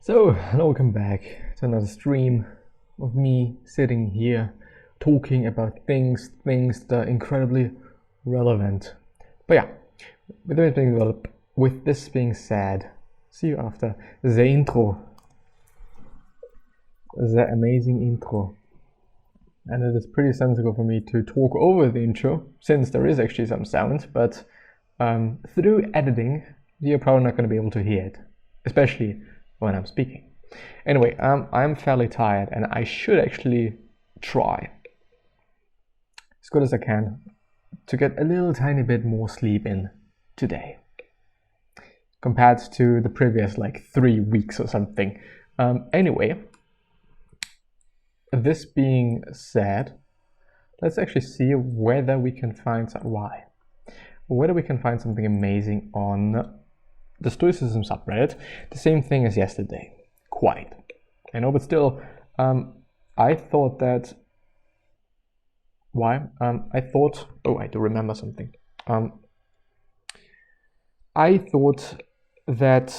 So, welcome back to another stream of me sitting here talking about things that are incredibly relevant. But yeah, with this being said, see you after the intro. The amazing intro. And it is pretty sensible for me to talk over the intro, since there is actually some sound, but through editing, you're probably not going to be able to hear it, especially when I'm speaking. Anyway, I'm fairly tired and I should actually try as good as I can to get a little tiny bit more sleep in today compared to the previous 3 weeks or something. Anyway, this being said, let's actually see whether we can find something amazing on the Stoicism subreddit. The same thing as yesterday. Quite. I know, but still, I thought that... Why? I do remember something. I thought that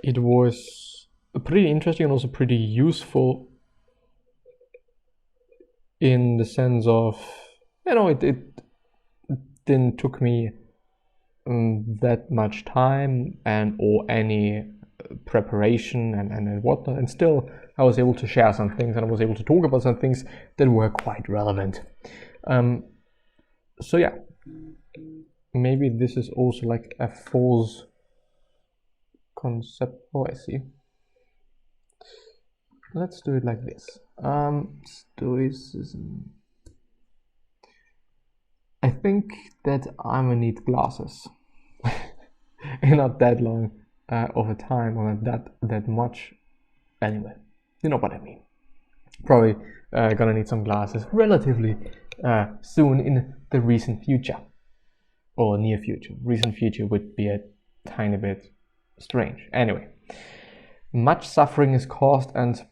it was pretty interesting and also pretty useful in the sense of, it didn't took me that much time or any preparation and whatnot, and still I was able to share some things and I was able to talk about some things that were quite relevant. So yeah, maybe this is also like a false concept. Oh, I see. Let's do it like this. Stoicism. I think that I'm gonna need glasses. Not that long of a time, or not that much. Anyway, you know what I mean. Probably gonna need some glasses relatively soon in the recent future, or near future. Recent future would be a tiny bit strange. Anyway, much suffering is caused and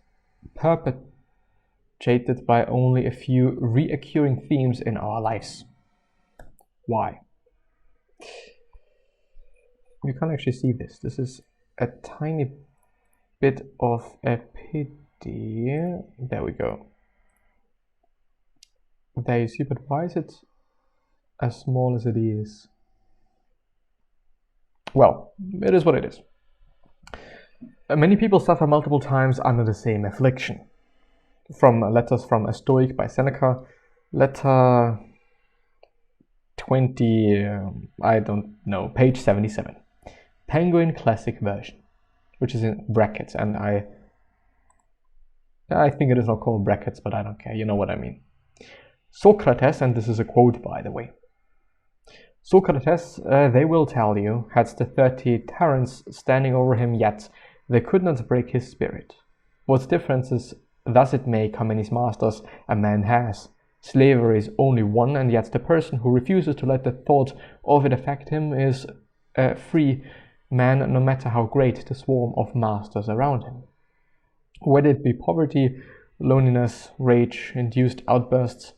perpetuated by only a few reoccurring themes in our lives. Why? You can't actually see this. This is a tiny bit of a pity. There we go. There you see, but why is it as small as it is? Well, it is what it is. Many people suffer multiple times under the same affliction. From letters from a Stoic by Seneca, letter 20, I don't know, page 77. Penguin Classic version, which is in brackets, and I think it is not called brackets, but I don't care, you know what I mean. Socrates, and this is a quote by the way, Socrates, they will tell you, had the 30 tyrants standing over him, yet they could not break his spirit. What differences does it make how many masters a man has? Slavery is only one, and yet the person who refuses to let the thought of it affect him is a free man, no matter how great the swarm of masters around him. Whether it be poverty, loneliness, rage, induced outbursts,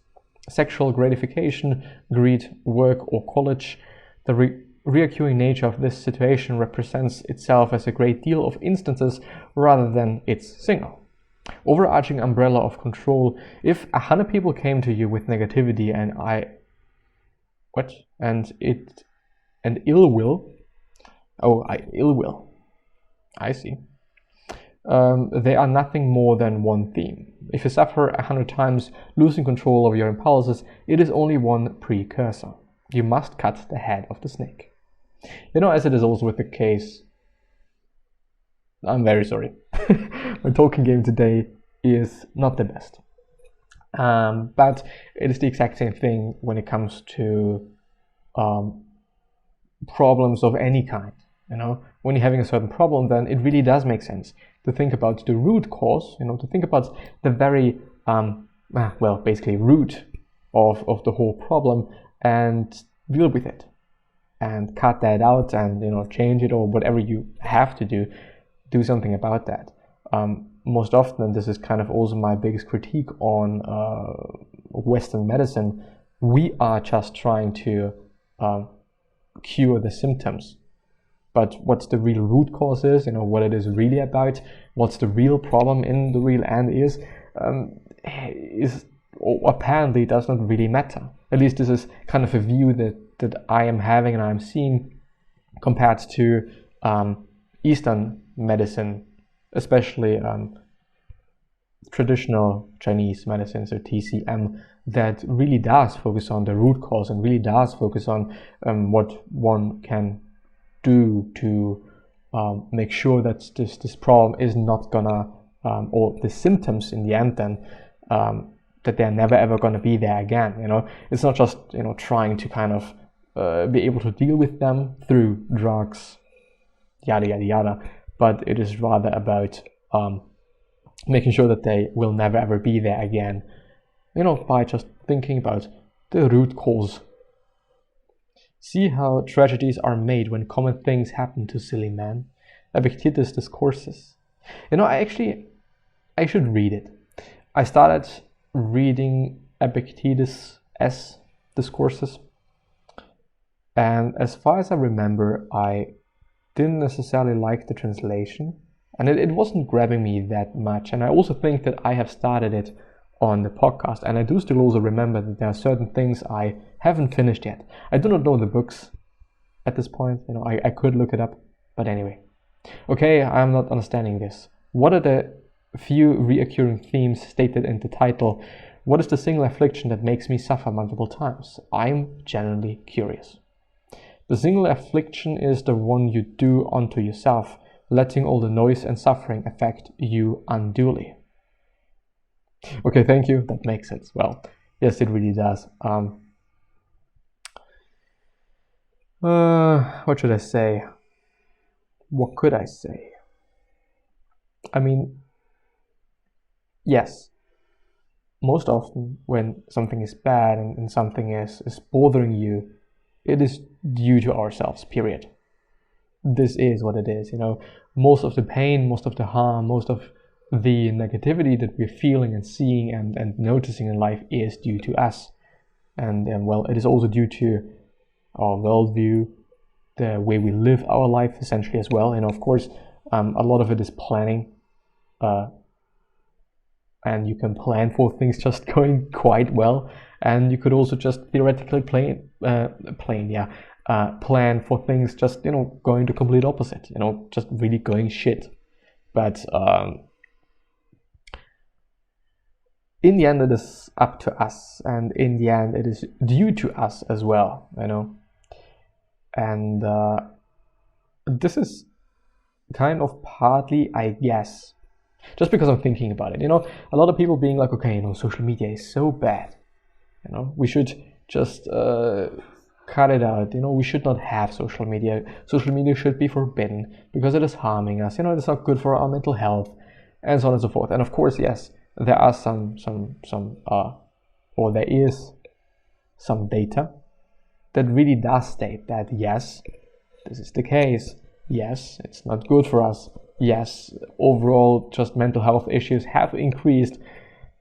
sexual gratification, greed, work, or college, the reoccurring nature of this situation represents itself as a great deal of instances rather than its single overarching umbrella of control. If 100 people came to you with negativity and ill will, I see. They are nothing more than one theme. If you suffer 100 times losing control of your impulses, it is only one precursor. You must cut the head of the snake. As it is also with the case, I'm very sorry. My talking game today is not the best. But it is the exact same thing when it comes to problems of any kind. When you're having a certain problem, then it really does make sense to think about the root cause, to think about the very, basically root of the whole problem and deal with it and cut that out and, change it or whatever you have to do something about that. Most often, this is kind of also my biggest critique on Western medicine. We are just trying to cure the symptoms but what's the real root cause is, you know, what it is really about, what's the real problem in the real end is apparently does not really matter. At least this is kind of a view that I am having and I'm seeing compared to Eastern medicine, especially traditional Chinese medicine, so TCM, that really does focus on the root cause and really does focus on what one can do to make sure that this problem is not gonna, or the symptoms in the end then, that they're never ever gonna be there again. You know, it's not just, you know, trying to kind of be able to deal with them through drugs, yada yada yada, but it is rather about making sure that they will never ever be there again, you know, by just thinking about the root cause. See how tragedies are made when common things happen to silly men. Epictetus discourses. You know, I should read it. I started reading Epictetus' discourses, and as far as I remember, I didn't necessarily like the translation, and it wasn't grabbing me that much. And I also think that I have started it on the podcast, and I do still also remember that there are certain things I haven't finished yet. I do not know the books at this point, you know, I could look it up, but anyway. Okay, I'm not understanding this. What are the few reoccurring themes stated in the title? What is the single affliction that makes me suffer multiple times? I'm genuinely curious. The single affliction is the one you do unto yourself, letting all the noise and suffering affect you unduly. Okay, thank you. That makes sense. Well, yes, it really does. What should I say? What could I say? I mean, yes, most often when something is bad and something is bothering you, it is due to ourselves, period. This is what it is, you know. Most of the pain, most of the harm, most of the negativity that we're feeling and seeing and noticing in life is due to us. And well, it is also due to our worldview, the way we live our life essentially as well. And of course, a lot of it is planning. And you can plan for things just going quite well. And you could also just theoretically plan for things just, you know, going the complete opposite, you know, just really going shit. But in the end, it is up to us, and in the end, it is due to us as well, you know. And this is kind of partly, I guess, just because I'm thinking about it, you know, a lot of people being like, okay, you know, social media is so bad, you know, we should just cut it out, you know, we should not have social media. Social media should be forbidden because it is harming us, you know, it's not good for our mental health, and so on and so forth. And of course, yes, there are there is some data that really does state that yes, this is the case. Yes, it's not good for us. Yes, overall, just mental health issues have increased,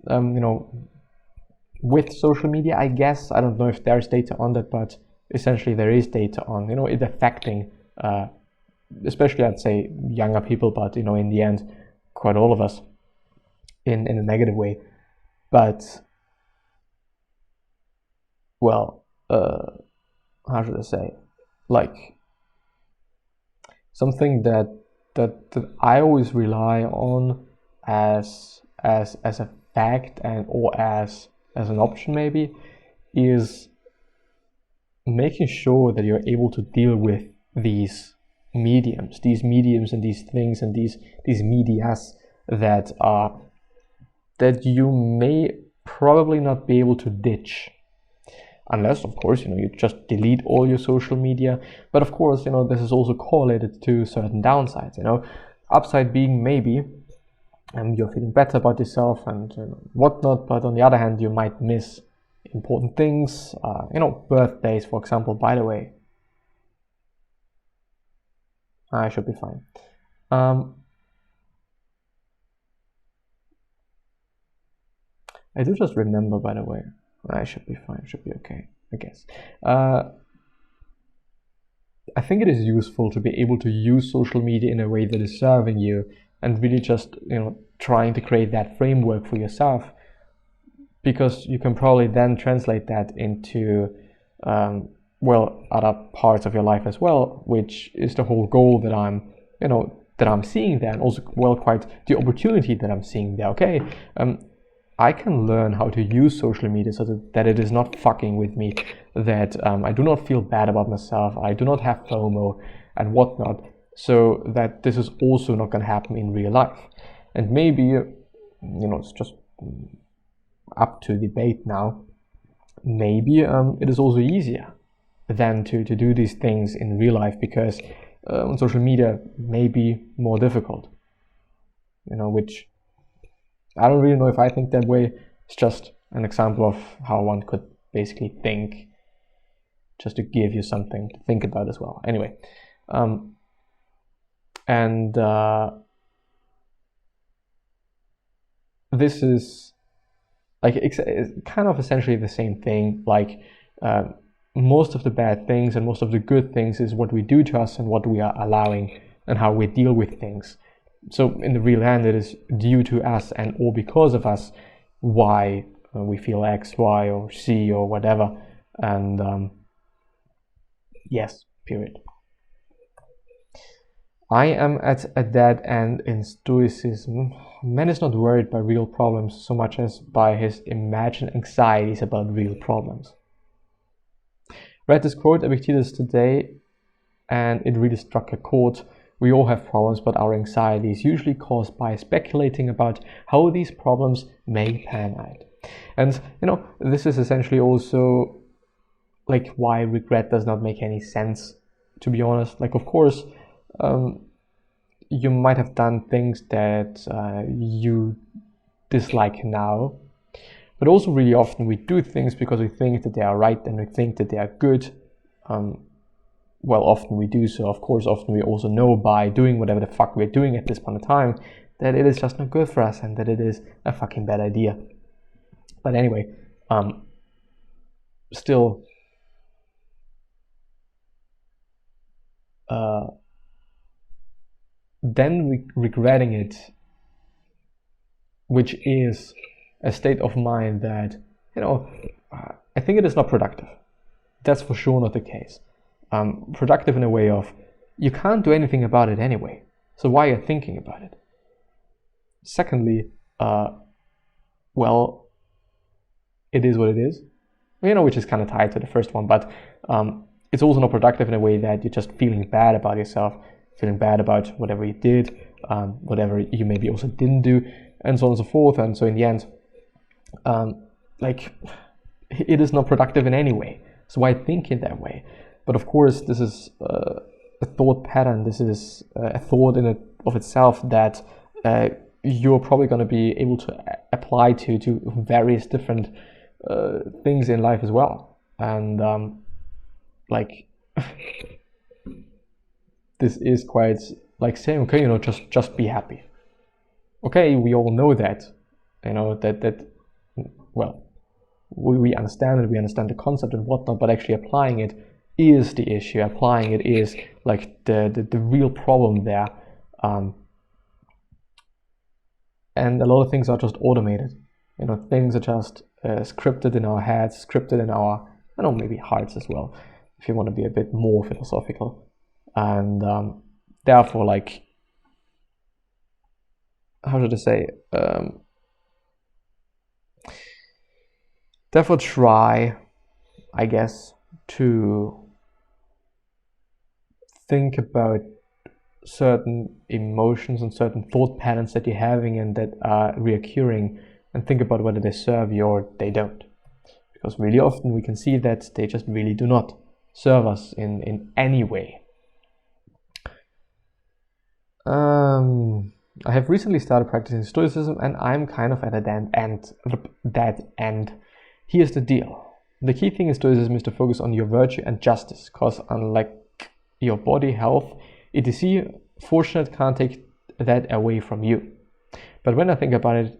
you know, with social media, I guess. I don't know if there's data on that, but essentially there is data on, you know, it affecting, especially I'd say younger people, but, you know, in the end, quite all of us in a negative way. But, well, how should I say, like, something that I always rely on as a fact and or as an option maybe is making sure that you're able to deal with these mediums and these things and these medias that you may probably not be able to ditch. Unless, of course, you know, you just delete all your social media. But of course, you know, this is also correlated to certain downsides, you know. Upside being maybe you're feeling better about yourself and, you know, whatnot. But on the other hand, you might miss important things, you know, birthdays, for example. By the way, I should be fine. I do just remember, by the way. I should be fine, should be okay, I guess. I think it is useful to be able to use social media in a way that is serving you, and really just, trying to create that framework for yourself, because you can probably then translate that into other parts of your life as well, which is the whole goal that I'm seeing there, and also quite the opportunity that I'm seeing there. Okay, I can learn how to use social media so that it is not fucking with me, that I do not feel bad about myself, I do not have FOMO and whatnot, so that this is also not going to happen in real life. And maybe, it's just up to debate now, maybe it is also easier than to do these things in real life, because on social media may be more difficult, which I don't really know if I think that way. It's just an example of how one could basically think, just to give you something to think about as well. Anyway, this is like it's kind of essentially the same thing. Like most of the bad things and most of the good things is what we do to us and what we are allowing and how we deal with things. So in the real end, it is due to us and or because of us why we feel X, Y, or Z or whatever. And yes, period. I am at a dead end in Stoicism. Man is not worried by real problems so much as by his imagined anxieties about real problems. Read this quote Epictetus today, and it really struck a chord. We all have problems, but our anxiety is usually caused by speculating about how these problems may pan out. And this is essentially also like why regret does not make any sense, to be honest. Like, of course, you might have done things that you dislike now, but also really often we do things because we think that they are right and we think that they are good. Often we do so. Of course, often we also know by doing whatever the fuck we're doing at this point in time that it is just not good for us and that it is a fucking bad idea. But anyway, still, then regretting it, which is a state of mind that, I think it is not productive. That's for sure not the case. Productive in a way of, you can't do anything about it anyway, so why are you thinking about it? Secondly, it is what it is, which is kind of tied to the first one, but it's also not productive in a way that you're just feeling bad about yourself, feeling bad about whatever you did, whatever you maybe also didn't do, and so on and so forth. And so in the end, it is not productive in any way, so why think in that way? But of course, this is a thought pattern. This is a thought in and of itself that you're probably going to be able to apply to various different things in life as well. And this is quite like saying, okay, just be happy. Okay, we all know that, we understand it, we understand the concept and whatnot, but actually applying it is the issue. Applying it is like the real problem there. And a lot of things are just automated. Things are just scripted in our heads, scripted in our, maybe hearts as well, if you want to be a bit more philosophical. And therefore, how should I say? Therefore, try, I guess, to think about certain emotions and certain thought patterns that you're having and that are reoccurring, and think about whether they serve you or they don't. Because really often we can see that they just really do not serve us in any way. I have recently started practicing Stoicism, and I'm kind of at a dead end. Here's the deal. The key thing in Stoicism is to focus on your virtue and justice, because unlike your body, health, etc., fortunate can't take that away from you. But when I think about it,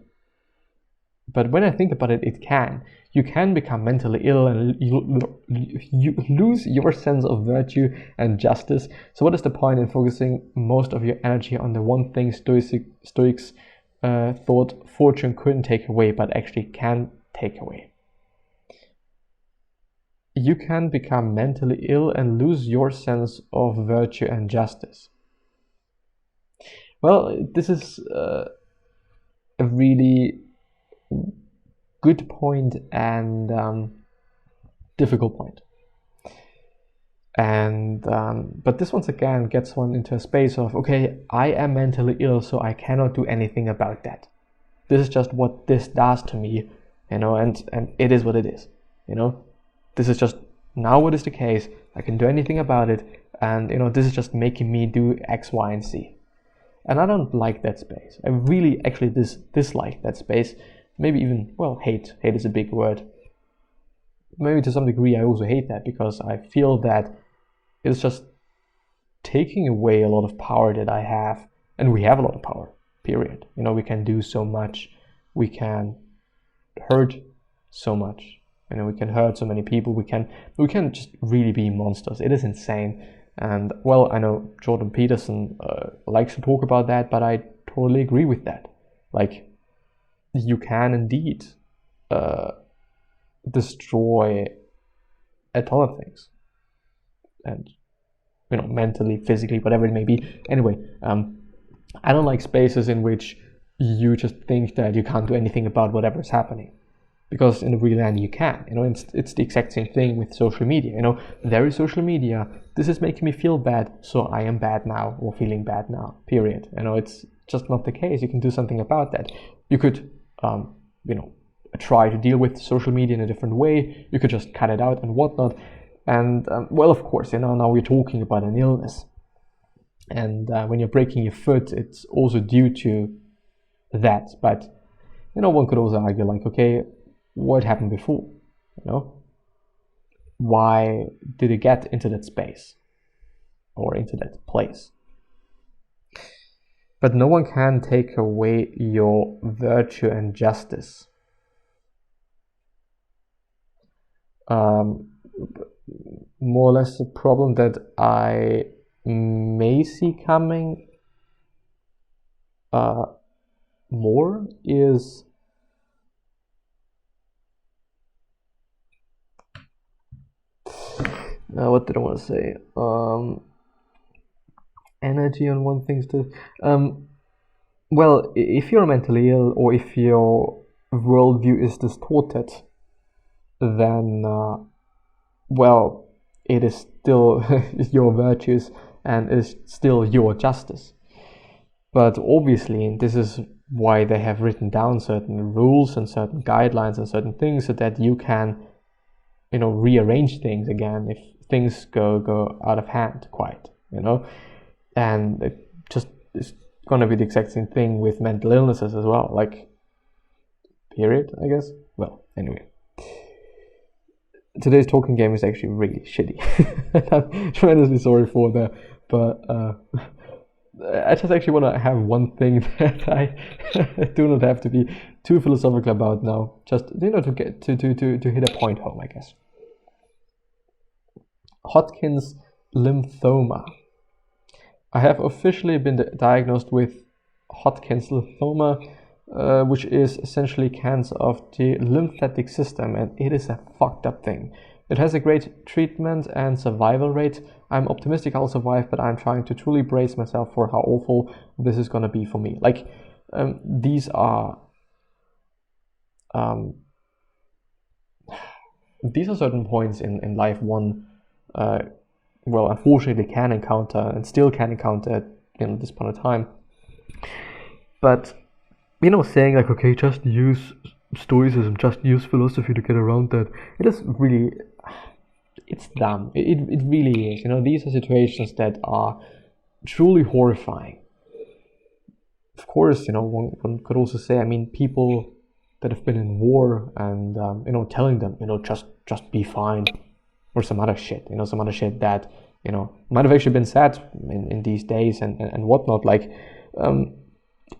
But when I think about it, it can. You can become mentally ill and you lose your sense of virtue and justice. So what is the point in focusing most of your energy on the one thing Stoics thought fortune couldn't take away, but actually can take away? You can become mentally ill and lose your sense of virtue and justice. Well, this is a really good point and difficult point. And but this once again gets one into a space of, okay, I am mentally ill, so I cannot do anything about that. This is just what this does to me, and it is what it is, This is just now what is the case. I can do anything about it, and this is just making me do X, Y, and Z. And I don't like that space. I really actually dislike that space. Maybe even, well, hate. Hate is a big word. Maybe to some degree I also hate that, because I feel that it's just taking away a lot of power that I have. And we have a lot of power, period. We can do so much. We can hurt so much. We can hurt so many people. We can just really be monsters. It is insane. And well, I know Jordan Peterson likes to talk about that, but I totally agree with that. Like, you can indeed destroy a ton of things, and mentally, physically, whatever it may be. Anyway, I don't like spaces in which you just think that you can't do anything about whatever is happening, because in the real end you can. It's the exact same thing with social media. There is social media. This is making me feel bad, so I am bad now, or feeling bad now. Period. It's just not the case. You can do something about that. You could try to deal with social media in a different way. You could just cut it out and whatnot. And well, of course, now we're talking about an illness, and when you're breaking your foot, it's also due to that. But one could also argue, like, okay, what happened before? Why did it get into that space or into that place? But no one can take away your virtue and justice. More or less, a problem that I may see coming more is what did I want to say? Energy on one thing to well, if you're mentally ill, or if your worldview is distorted, then well, it is still your virtues and is still your justice. But obviously, this is why they have written down certain rules and certain guidelines and certain things, so that you can rearrange things again if things go out of hand, quite, and it just is gonna be the exact same thing with mental illnesses as well, like, period, I guess. Well, anyway, today's talking game is actually really shitty. I'm tremendously sorry for that, but I just actually want to have one thing that I do not have to be too philosophical about now, just to get to hit a point home, I guess. Hodgkin's lymphoma. I have officially been diagnosed with Hodgkin's lymphoma, which is essentially cancer of the lymphatic system, and it is a fucked up thing. It has a great treatment and survival rate. I'm optimistic I'll survive, but I'm trying to truly brace myself for how awful this is gonna be for me. Like, these are certain points in life one, well, unfortunately can encounter and still can encounter at this point of time. But saying like, okay, just use stoicism, just use philosophy to get around that, it is really, it's dumb. It really is. These are situations that are truly horrifying. Of course, one could also say, I mean, people that have been in war and telling them, just be fine, or some other shit, some other shit that might have actually been said in these days and whatnot. Like,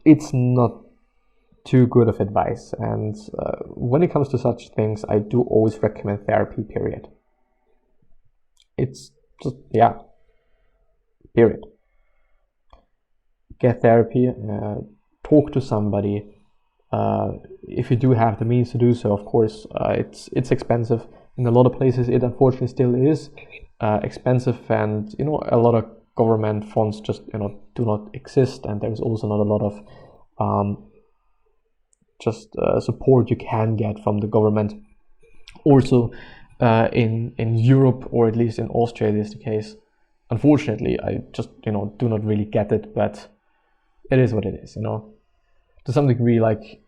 it's not too good of advice. And when it comes to such things, I do always recommend therapy, period. It's just, yeah, period. Get therapy, talk to somebody. If you do have the means to do so, of course. It's expensive. In a lot of places, it unfortunately still is expensive, and a lot of government funds just do not exist, and there's also not a lot of support you can get from the government. Also, in Europe, or at least in Austria, this is the case. Unfortunately, I just do not really get it, but it is what it is. To some degree, like,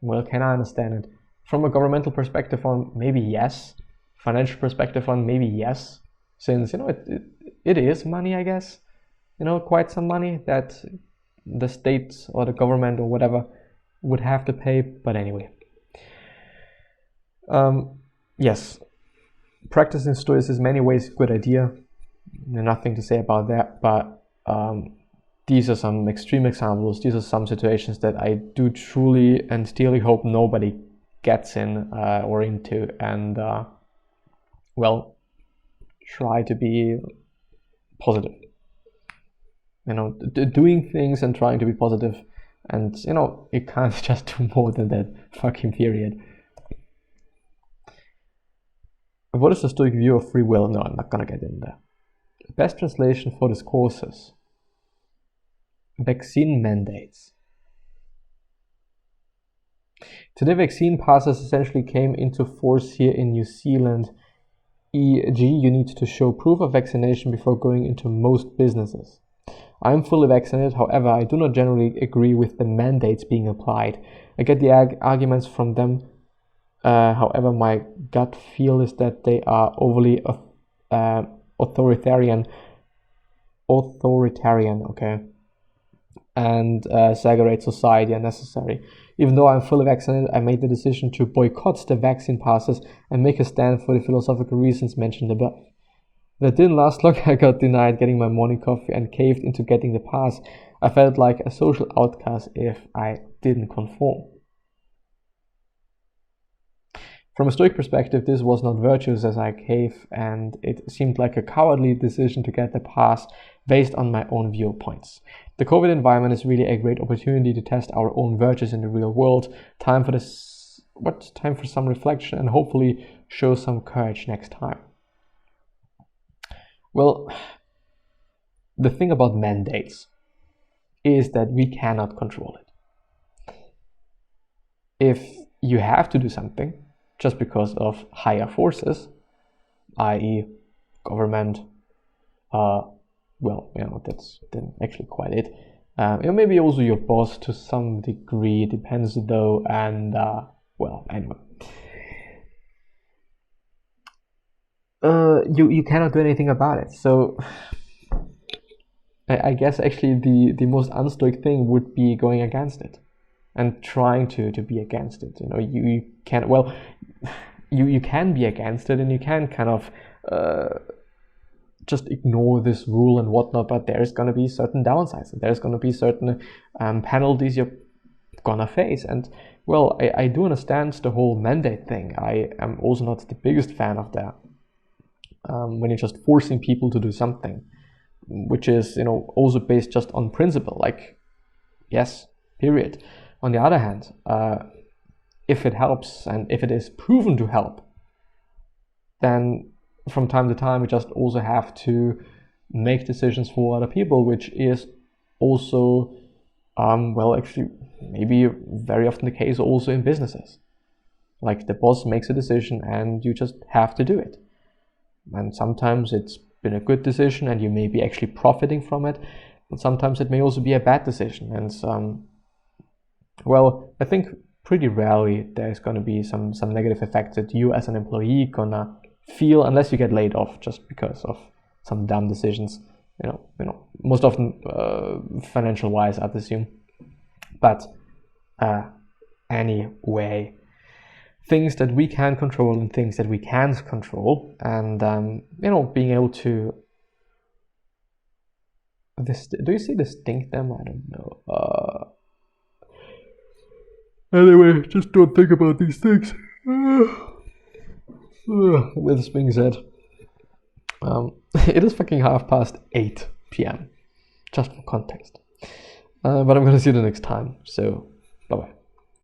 well, can I understand it? From a governmental perspective on, maybe yes. Financial perspective on, maybe yes. Since, it is money, I guess. Quite some money that the state or the government or whatever would have to pay. But anyway. Yes. Practicing stoicism many ways, good idea. Nothing to say about that, but these are some extreme examples. These are some situations that I do truly and dearly hope nobody gets in or into, and well, try to be positive. Doing things and trying to be positive, and you can't just do more than that, fucking period. What is the Stoic view of free will? No, I'm not gonna get in there. The best translation for this course is vaccine mandates. Today, vaccine passes essentially came into force here in New Zealand. E.g., you need to show proof of vaccination before going into most businesses. I am fully vaccinated, however, I do not generally agree with the mandates being applied. I get the arguments from them. However, my gut feel is that they are overly authoritarian, okay, and segregate society unnecessary. Even though I'm fully vaccinated, I made the decision to boycott the vaccine passes and make a stand for the philosophical reasons mentioned above. That didn't last long. I got denied getting my morning coffee and caved into getting the pass. I felt like a social outcast if I didn't conform. From a Stoic perspective, this was not virtuous as I caved, and it seemed like a cowardly decision to get the pass based on my own viewpoints. The COVID environment is really a great opportunity to test our own virtues in the real world. Time for some reflection and hopefully show some courage next time. Well, the thing about mandates is that we cannot control it. If you have to do something just because of higher forces, i.e. government, well, that's actually quite it. Maybe also your boss to some degree, depends though, and well, anyway. You cannot do anything about it. So I guess actually the most unstoic thing would be going against it and trying to be against it. You can, well, you can be against it, and you can kind of just ignore this rule and whatnot, but there's going to be certain downsides, and there's going to be certain penalties you're gonna face. And well, I do understand the whole mandate thing. I am also not the biggest fan of that. When you're just forcing people to do something, which is also based just on principle, like yes, period. On the other hand, if it helps and if it is proven to help, then from time to time we just also have to make decisions for other people, which is also well, actually maybe very often the case also in businesses. Like the boss makes a decision and you just have to do it. And sometimes it's been a good decision and you may be actually profiting from it, but sometimes it may also be a bad decision. And well, I think pretty rarely there's going to be some negative effects that you as an employee gonna feel unless you get laid off just because of some dumb decisions. Most often financial wise, I'd assume. But anyway, things that we can control and things that we can't control, and being able to do you see distinct them? I don't know. Anyway, just don't think about these things. With this being said, it is fucking 8:30 p.m. Just for context. But I'm gonna see you the next time. So, bye bye.